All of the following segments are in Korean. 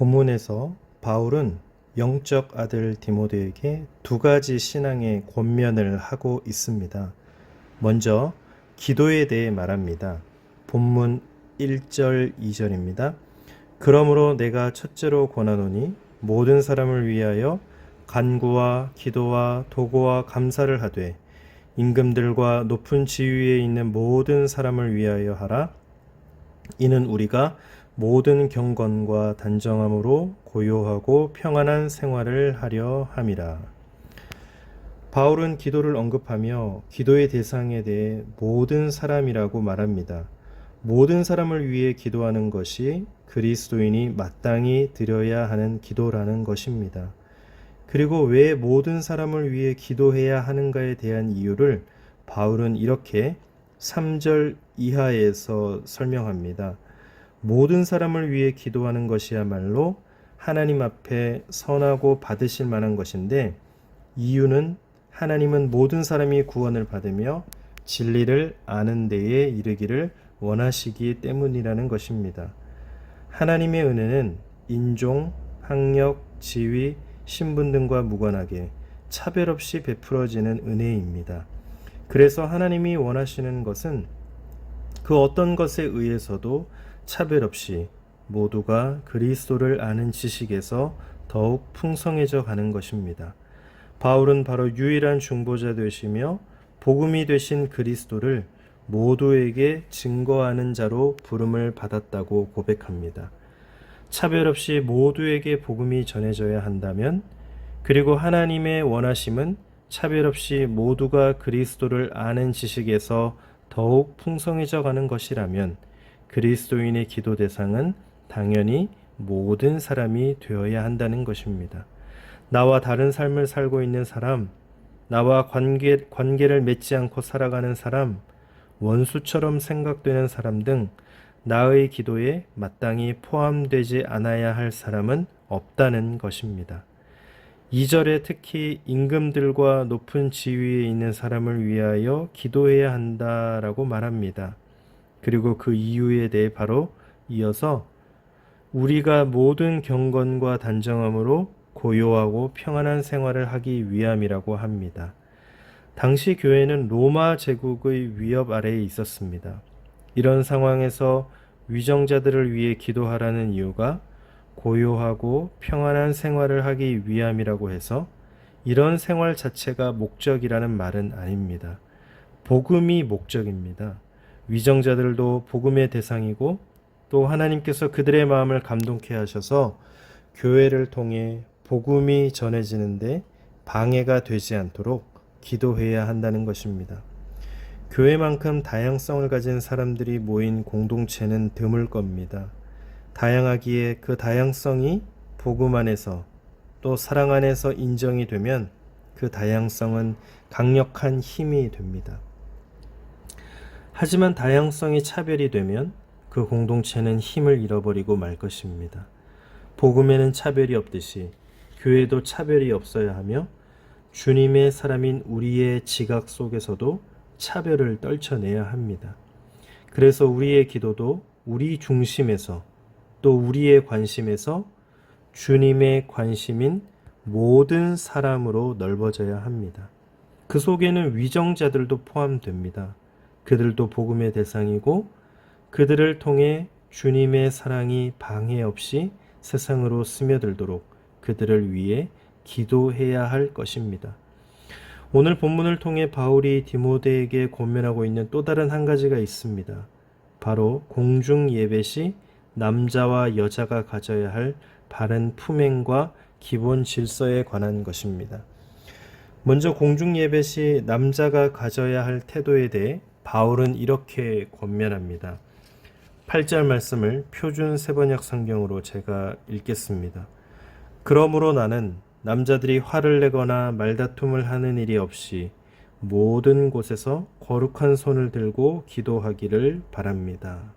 본문에서 바울은 영적 아들 디모데에게 두 가지 신앙의 권면을 하고 있습니다. 먼저 기도에 대해 말합니다. 본문 1절 2절입니다. 그러므로 내가 첫째로 권하노니 모든 사람을 위하여 간구와 기도와 도고와 감사를 하되 임금들과 높은 지위에 있는 모든 사람을 위하여 하라. 이는 우리가 모든 경건과 단정함으로 고요하고 평안한 생활을 하려 함이라. 바울은 기도를 언급하며 기도의 대상에 대해 모든 사람이라고 말합니다. 모든 사람을 위해 기도하는 것이 그리스도인이 마땅히 드려야 하는 기도라는 것입니다. 그리고 왜 모든 사람을 위해 기도해야 하는가에 대한 이유를 바울은 이렇게 3절 이하에서 설명합니다. 모든 사람을 위해 기도하는 것이야말로 하나님 앞에 선하고 받으실 만한 것인데, 이유는 하나님은 모든 사람이 구원을 받으며 진리를 아는 데에 이르기를 원하시기 때문이라는 것입니다. 하나님의 은혜는 인종, 학력, 지위, 신분 등과 무관하게 차별 없이 베풀어지는 은혜입니다. 그래서 하나님이 원하시는 것은 그 어떤 것에 의해서도 차별 없이 모두가 그리스도를 아는 지식에서 더욱 풍성해져 가는 것입니다. 바울은 바로 유일한 중보자 되시며 복음이 되신 그리스도를 모두에게 증거하는 자로 부름을 받았다고 고백합니다. 차별 없이 모두에게 복음이 전해져야 한다면, 그리고 하나님의 원하심은 차별 없이 모두가 그리스도를 아는 지식에서 더욱 풍성해져 가는 것이라면, 그리스도인의 기도 대상은 당연히 모든 사람이 되어야 한다는 것입니다. 나와 다른 삶을 살고 있는 사람, 나와 관계를 맺지 않고 살아가는 사람, 원수처럼 생각되는 사람 등 나의 기도에 마땅히 포함되지 않아야 할 사람은 없다는 것입니다. 2절에 특히 임금들과 높은 지위에 있는 사람을 위하여 기도해야 한다라고 말합니다. 그리고 그 이유에 대해 바로 이어서 우리가 모든 경건과 단정함으로 고요하고 평안한 생활을 하기 위함이라고 합니다. 당시 교회는 로마 제국의 위협 아래에 있었습니다. 이런 상황에서 위정자들을 위해 기도하라는 이유가 고요하고 평안한 생활을 하기 위함이라고 해서 이런 생활 자체가 목적이라는 말은 아닙니다. 복음이 목적입니다. 위정자들도 복음의 대상이고, 또 하나님께서 그들의 마음을 감동케 하셔서 교회를 통해 복음이 전해지는데 방해가 되지 않도록 기도해야 한다는 것입니다. 교회만큼 다양성을 가진 사람들이 모인 공동체는 드물 겁니다. 다양하기에 그 다양성이 복음 안에서 또 사랑 안에서 인정이 되면 그 다양성은 강력한 힘이 됩니다. 하지만 다양성이 차별이 되면 그 공동체는 힘을 잃어버리고 말 것입니다. 복음에는 차별이 없듯이 교회도 차별이 없어야 하며, 주님의 사람인 우리의 지각 속에서도 차별을 떨쳐내야 합니다. 그래서 우리의 기도도 우리 중심에서, 또 우리의 관심에서 주님의 관심인 모든 사람으로 넓어져야 합니다. 그 속에는 위정자들도 포함됩니다. 그들도 복음의 대상이고, 그들을 통해 주님의 사랑이 방해 없이 세상으로 스며들도록 그들을 위해 기도해야 할 것입니다. 오늘 본문을 통해 바울이 디모데에게 권면하고 있는 또 다른 한 가지가 있습니다. 바로 공중 예배 시 남자와 여자가 가져야 할 바른 품행과 기본 질서에 관한 것입니다. 먼저 공중 예배 시 남자가 가져야 할 태도에 대해 바울은 이렇게 권면합니다. 8절 말씀을 표준 세번역 성경으로 제가 읽겠습니다. 그러므로 나는 남자들이 화를 내거나 말다툼을 하는 일이 없이 모든 곳에서 거룩한 손을 들고 기도하기를 바랍니다.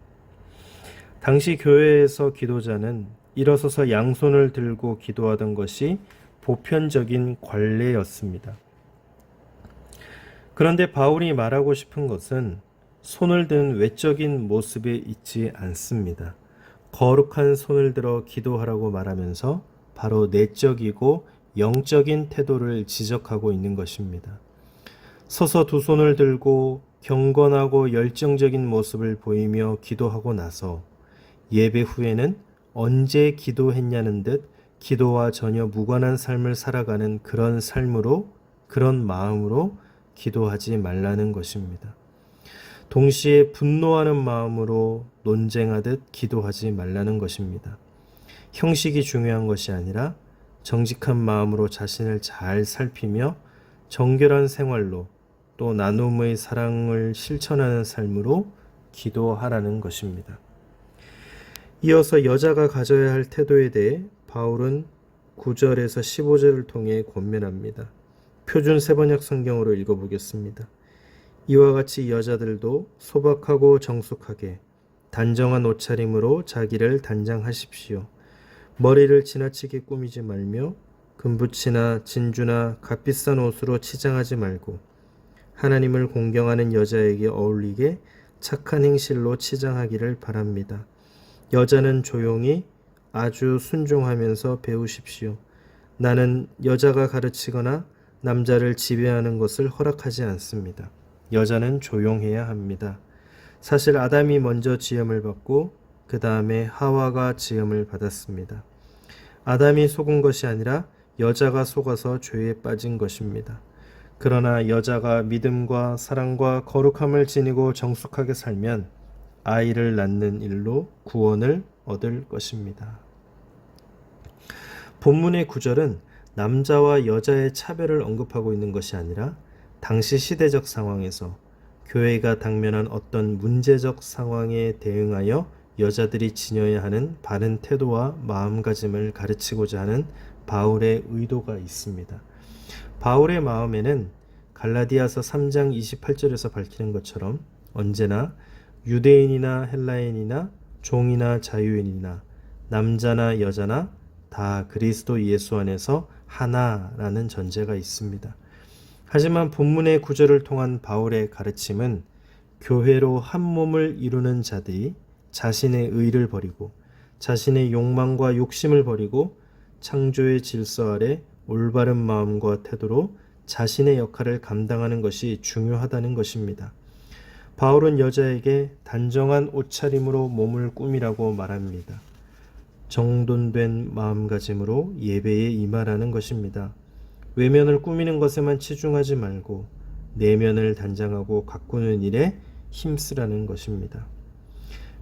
당시 교회에서 기도자는 일어서서 양손을 들고 기도하던 것이 보편적인 관례였습니다. 그런데 바울이 말하고 싶은 것은 손을 든 외적인 모습에 있지 않습니다. 거룩한 손을 들어 기도하라고 말하면서 바로 내적이고 영적인 태도를 지적하고 있는 것입니다. 서서 두 손을 들고 경건하고 열정적인 모습을 보이며 기도하고 나서 예배 후에는 언제 기도했냐는 듯 기도와 전혀 무관한 삶을 살아가는 그런 삶으로, 그런 마음으로 기도하지 말라는 것입니다. 동시에 분노하는 마음으로 논쟁하듯 기도하지 말라는 것입니다. 형식이 중요한 것이 아니라 정직한 마음으로 자신을 잘 살피며 정결한 생활로 또 나눔의 사랑을 실천하는 삶으로 기도하라는 것입니다. 이어서 여자가 가져야 할 태도에 대해 바울은 9절에서 15절을 통해 권면합니다. 표준 세번역 성경으로 읽어보겠습니다. 이와 같이 여자들도 소박하고 정숙하게 단정한 옷차림으로 자기를 단장하십시오. 머리를 지나치게 꾸미지 말며 금붙이나 진주나 값비싼 옷으로 치장하지 말고 하나님을 공경하는 여자에게 어울리게 착한 행실로 치장하기를 바랍니다. 여자는 조용히 아주 순종하면서 배우십시오. 나는 여자가 가르치거나 남자를 지배하는 것을 허락하지 않습니다. 여자는 조용해야 합니다. 사실 아담이 먼저 지음을 받고 그 다음에 하와가 지음을 받았습니다. 아담이 속은 것이 아니라 여자가 속아서 죄에 빠진 것입니다. 그러나 여자가 믿음과 사랑과 거룩함을 지니고 정숙하게 살면 아이를 낳는 일로 구원을 얻을 것입니다. 본문의 9절은 남자와 여자의 차별을 언급하고 있는 것이 아니라 당시 시대적 상황에서 교회가 당면한 어떤 문제적 상황에 대응하여 여자들이 지녀야 하는 바른 태도와 마음가짐을 가르치고자 하는 바울의 의도가 있습니다. 바울의 마음에는 갈라디아서 3장 28절에서 밝히는 것처럼 언제나 유대인이나 헬라인이나 종이나 자유인이나 남자나 여자나 다 그리스도 예수 안에서 하나라는 전제가 있습니다. 하지만 본문의 구절을 통한 바울의 가르침은 교회로 한 몸을 이루는 자들이 자신의 의를 버리고 자신의 욕망과 욕심을 버리고 창조의 질서 아래 올바른 마음과 태도로 자신의 역할을 감당하는 것이 중요하다는 것입니다. 바울은 여자에게 단정한 옷차림으로 몸을 꾸미라고 말합니다. 정돈된 마음가짐으로 예배에 임하라는 것입니다. 외면을 꾸미는 것에만 치중하지 말고 내면을 단장하고 가꾸는 일에 힘쓰라는 것입니다.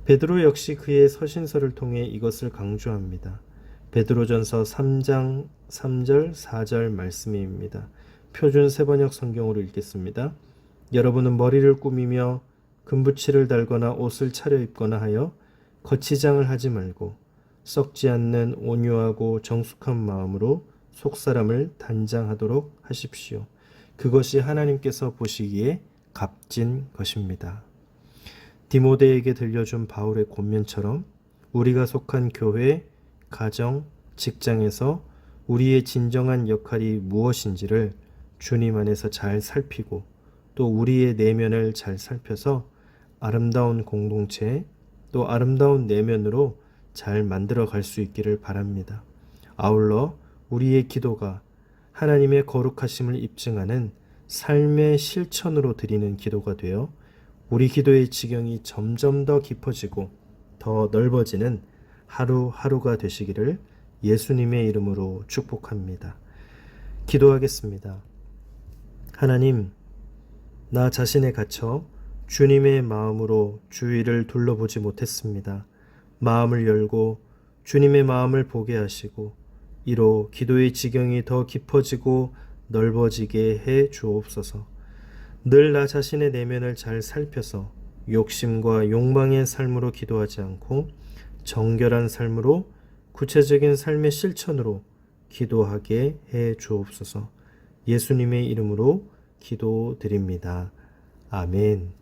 베드로 역시 그의 서신서를 통해 이것을 강조합니다. 베드로전서 3장 3절 4절 말씀입니다. 표준 세번역 성경으로 읽겠습니다. 여러분은 머리를 꾸미며 금붙이를 달거나 옷을 차려입거나 하여 거치장을 하지 말고 썩지 않는 온유하고 정숙한 마음으로 속사람을 단장하도록 하십시오. 그것이 하나님께서 보시기에 값진 것입니다. 디모데에게 들려준 바울의 권면처럼 우리가 속한 교회, 가정, 직장에서 우리의 진정한 역할이 무엇인지를 주님 안에서 잘 살피고 또 우리의 내면을 잘 살펴서 아름다운 공동체 또 아름다운 내면으로 잘 만들어 갈 수 있기를 바랍니다. 아울러 우리의 기도가 하나님의 거룩하심을 입증하는 삶의 실천으로 드리는 기도가 되어 우리 기도의 지경이 점점 더 깊어지고 더 넓어지는 하루하루가 되시기를 예수님의 이름으로 축복합니다. 기도하겠습니다. 하나님, 나 자신에 갇혀 주님의 마음으로 주위를 둘러보지 못했습니다. 마음을 열고 주님의 마음을 보게 하시고 이로 기도의 지경이 더 깊어지고 넓어지게 해 주옵소서. 늘 나 자신의 내면을 잘 살펴서 욕심과 욕망의 삶으로 기도하지 않고 정결한 삶으로 구체적인 삶의 실천으로 기도하게 해 주옵소서. 예수님의 이름으로 기도드립니다. 아멘.